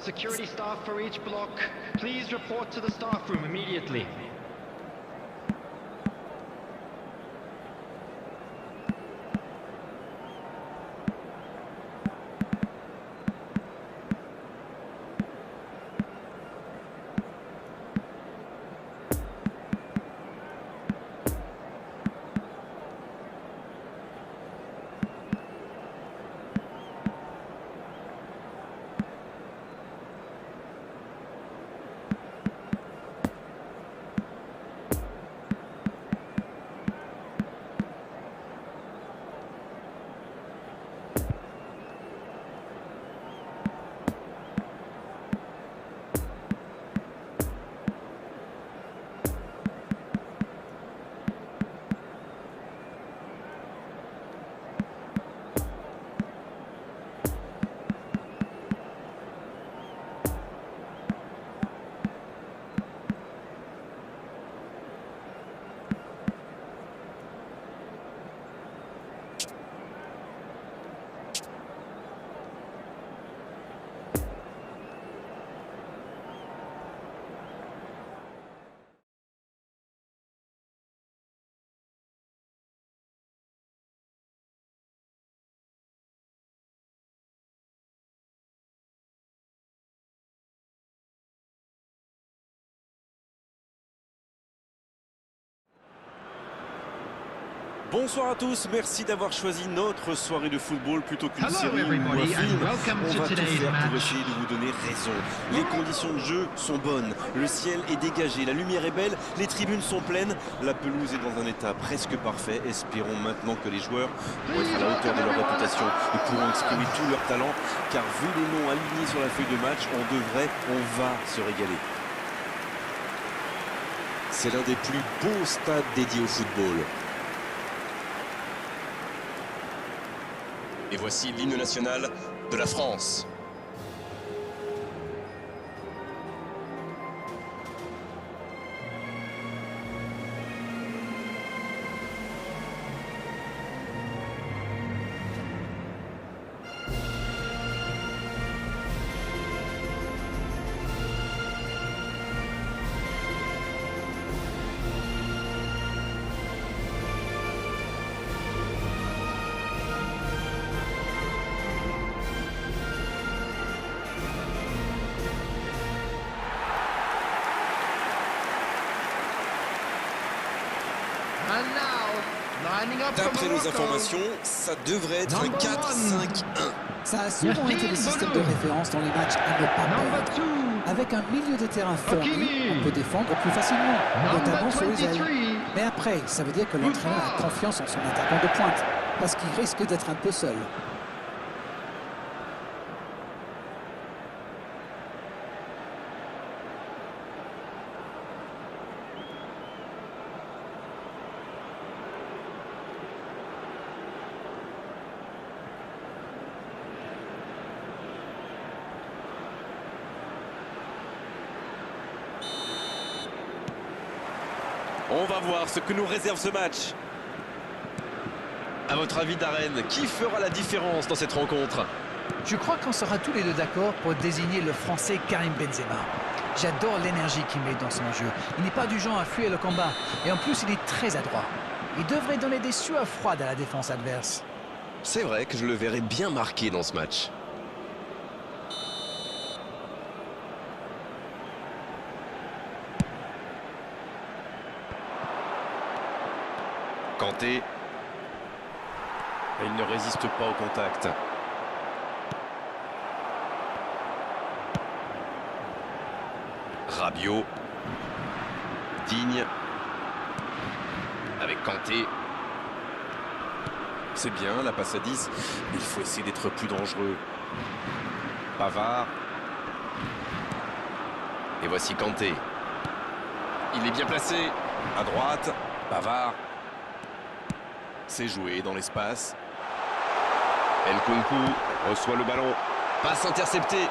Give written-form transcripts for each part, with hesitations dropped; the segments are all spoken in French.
Security staff for each block, please report to the staff room immediately. Bonsoir à tous, merci d'avoir choisi notre soirée de football plutôt qu'une série ou un film. On va tout faire pour essayer de vous donner raison. Les conditions de jeu sont bonnes, le ciel est dégagé, la lumière est belle, les tribunes sont pleines, la pelouse est dans un état presque parfait. Espérons maintenant que les joueurs vont être à la hauteur de leur réputation et pourront exprimer tout leur talent, car vu les noms alignés sur la feuille de match, on va se régaler. C'est l'un des plus beaux stades dédiés au football. Et voici l'hymne national de la France. D'après nos informations, ça devrait être un 4-5-1. Ça a souvent été le système de référence dans les matchs à ne pas perdre. Avec un milieu de terrain fourni, on peut défendre plus facilement, notamment sur les ailes. Mais après, ça veut dire que l'entraîneur a confiance en son attaquant de pointe, parce qu'il risque d'être un peu seul. On va voir ce que nous réserve ce match. À votre avis, Darren, qui fera la différence dans cette rencontre? Je crois qu'on sera tous les deux d'accord pour désigner le Français Karim Benzema. J'adore l'énergie qu'il met dans son jeu. Il n'est pas du genre à fuir le combat. Et en plus, il est très adroit. Il devrait donner des sueurs froides à la défense adverse. C'est vrai que je le verrai bien marqué dans ce match. Kanté. Et il ne résiste pas au contact. Rabiot. Digne. Avec Kanté. C'est bien, la passe à 10. Mais il faut essayer d'être plus dangereux. Pavard. Et voici Kanté. Il est bien placé. À droite. Pavard. C'est joué dans l'espace. Nkunku reçoit le ballon. Passe interceptée.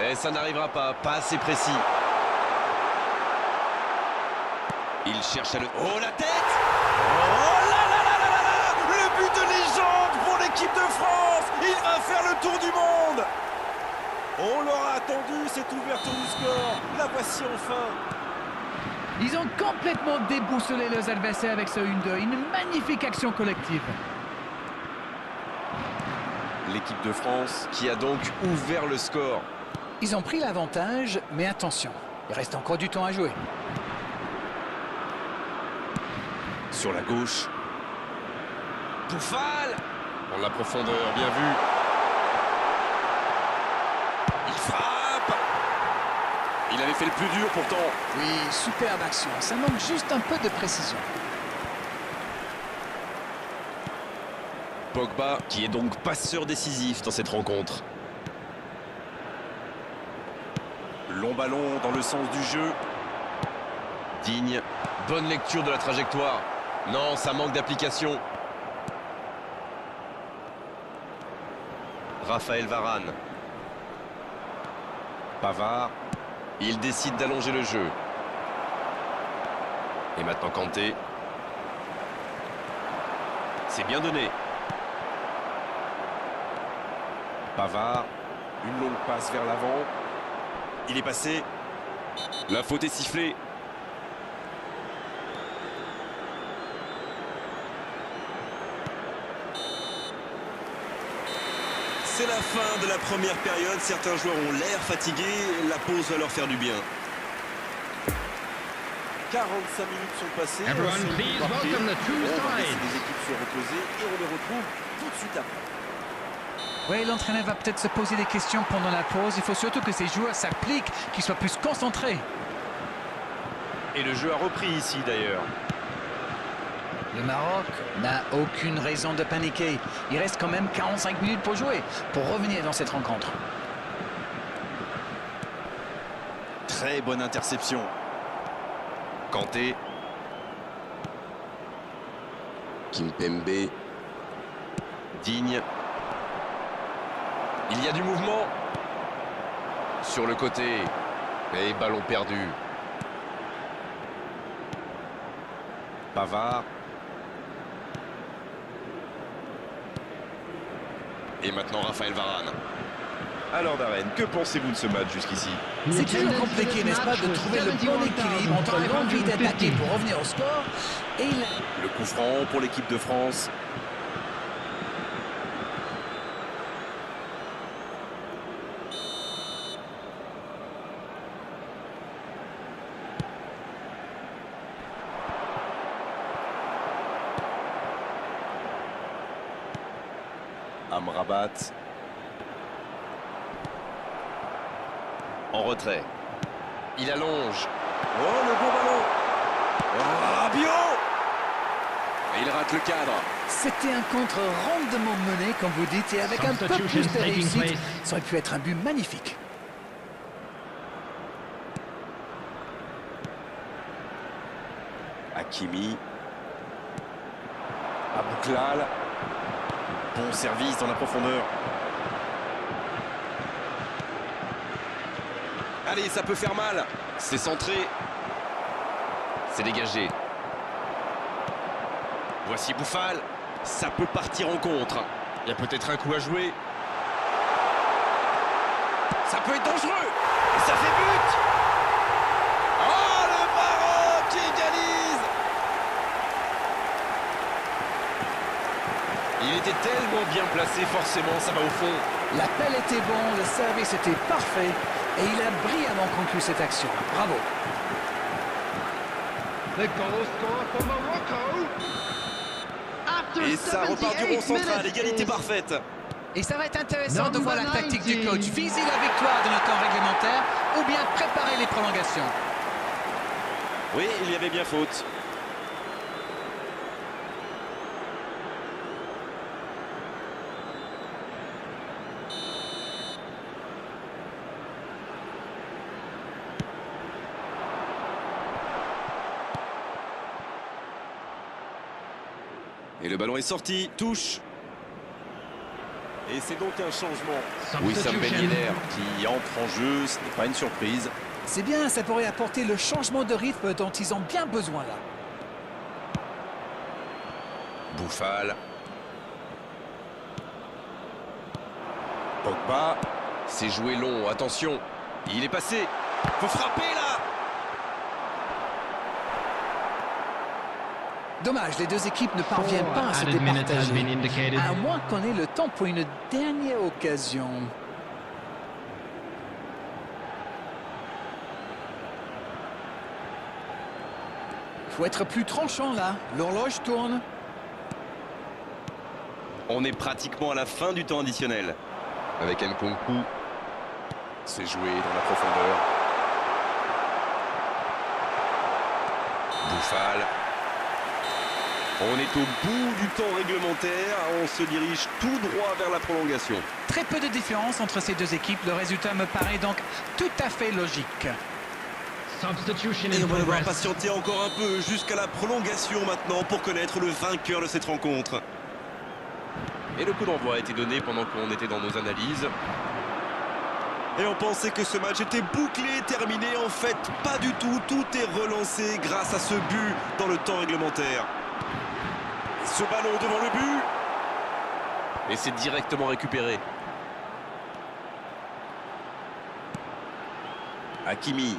Et ça n'arrivera pas. Pas assez précis. Il cherche à le... Oh, la tête! Oh là là là là là là! Le but de légende pour l'équipe de France! Il va faire le tour du monde! On l'aura attendu, cette ouverture du score. La voici enfin. Ils ont complètement déboussolé leurs adversaires avec ce 1-2. Une magnifique action collective. L'équipe de France Qui a donc ouvert le score. Ils ont pris l'avantage, mais attention, il reste encore du temps à jouer. sur la gauche. Boufal. Dans la profondeur, bien vu. Il frappe. Il avait fait le plus dur pourtant. Oui, superbe action. Ça manque juste un peu de précision. Pogba, qui est donc passeur décisif dans cette rencontre. Long ballon dans le sens du jeu. Digne. Bonne lecture de la trajectoire. Non, ça manque d'application. Raphaël Varane. Pavard. Il décide d'allonger le jeu. Et maintenant Kanté. C'est bien donné. Pavard. Une longue passe vers l'avant. Il est passé. La faute est sifflée. C'est la fin de la première période. Certains joueurs ont l'air fatigués. La pause va leur faire du bien. 45 minutes sont passées. Everyone, C'est please parti. welcome the two On va laisser sides. les équipes se reposer et on les retrouve tout de suite après. Oui, l'entraîneur va peut-être se poser des questions pendant la pause. Il faut surtout que ces joueurs s'appliquent, qu'ils soient plus concentrés. Et le jeu a repris ici d'ailleurs. Le Maroc n'a aucune raison de paniquer. Il reste quand même 45 minutes pour jouer, pour revenir dans cette rencontre. Très bonne interception. Kanté. Kimpembe. Digne. Il y a du mouvement. Sur le côté. Et ballon perdu. Pavard. Et maintenant Raphaël Varane. Alors Darren, que pensez-vous de ce match jusqu'ici? C'est toujours compliqué, n'est-ce pas, de trouver le bon équilibre entre l'envie d'attaquer pour revenir au score et Le coup franc pour l'équipe de France. Amrabat. En retrait. Il allonge. Oh, le bon ballon. Oh, Rabiot. Et il rate le cadre. c'était un contre rondement mené, comme vous dites, et avec un peu plus de réussite, ça aurait pu être un but magnifique. Hakimi. Abouklal. Bon service dans la profondeur. Allez, ça peut faire mal. C'est centré. C'est dégagé. Voici Boufal. Ça peut partir en contre. Il y a peut-être un coup à jouer. Ça peut être dangereux. Et ça fait but. Oh, le Maroc qui égalise. Il était tellement bien placé, forcément, ça va au fond. L'appel était bon, le service était parfait, et il a brillamment conclu cette action. Bravo. The goal score for Morocco. After Et ça repart du rond 78 central. minutes Égalité is- parfaite. Et ça va être intéressant de voir la Number tactique du 90. coach. Viser la victoire dans le temps réglementaire ou bien préparer les prolongations. Oui, il y avait bien faute. Et le ballon est sorti, touche. Et c'est donc un changement. Wissam Ben Yedder qui entre en jeu, ce n'est pas une surprise. C'est bien, ça pourrait apporter le changement de rythme dont ils ont bien besoin là. Boufal. Pogba, C'est joué long, attention. Il est passé. Faut frapper là. Dommage, les deux équipes ne parviennent pas à se Added minutes has been départager. indicated. À moins qu'on ait le temps pour une dernière occasion. Il faut être plus tranchant là. L'horloge tourne. On est pratiquement à la fin du temps additionnel. Avec Nkunku. C'est joué dans la profondeur. Bouffal. On est au bout du temps réglementaire, on se dirige tout droit vers la prolongation. Très peu de différence entre ces deux équipes. Le résultat me paraît donc tout à fait logique. Substitution Et in on va devoir progress. patienter encore un peu jusqu'à la prolongation maintenant pour connaître le vainqueur de cette rencontre. Et le coup d'envoi a été donné pendant qu'on était dans nos analyses. Et on pensait que ce match était bouclé, terminé. En fait, pas du tout. Tout est relancé grâce à ce but dans le temps réglementaire. Ce ballon devant le but. Et c'est directement récupéré. Hakimi.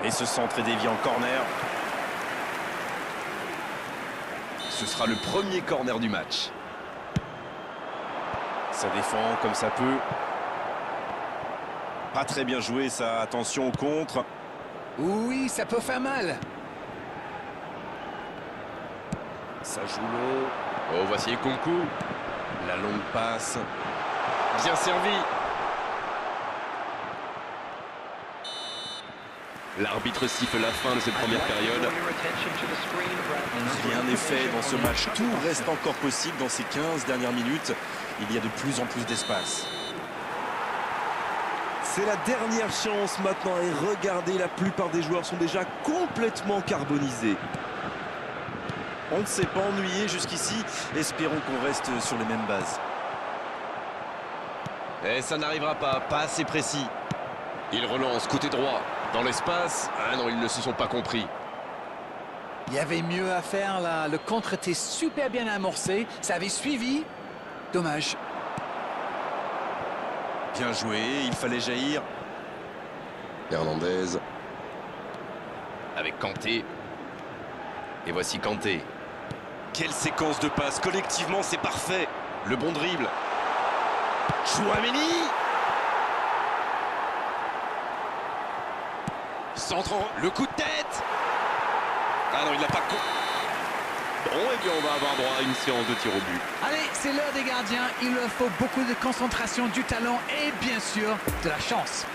Et ce centre est dévié en corner. Ce sera le premier corner du match. Ça défend comme ça peut. Pas très bien joué ça. Attention au contre. Oui, ça peut faire mal. Ça joue long. Oh, voici Nkunku. La longue passe. Bien servi. L'arbitre siffle la fin de cette première période. Rien n'est fait dans ce match. Tout reste encore possible dans ces 15 dernières minutes. Il y a de plus en plus d'espace. C'est la dernière chance maintenant. Et regardez, la plupart des joueurs sont déjà complètement carbonisés. On ne s'est pas ennuyé jusqu'ici. Espérons qu'on reste sur les mêmes bases. Et ça n'arrivera pas assez précis. Il relance côté droit. Dans l'espace. Ah non, ils ne se sont pas compris. Il y avait mieux à faire là. Le contre était super bien amorcé. Ça avait suivi. Dommage. Bien joué, il fallait jaillir. Hernandez. Avec Kanté. Et voici Kanté. Quelle séquence de passes. Collectivement, c'est parfait. Le bon dribble. Chouameni. Centre, le coup de tête. Ah non, il n'a pas... Bon, et bien on va avoir droit à une séance de tir au but. Allez, c'est l'heure des gardiens. Il leur faut beaucoup de concentration, du talent et bien sûr de la chance.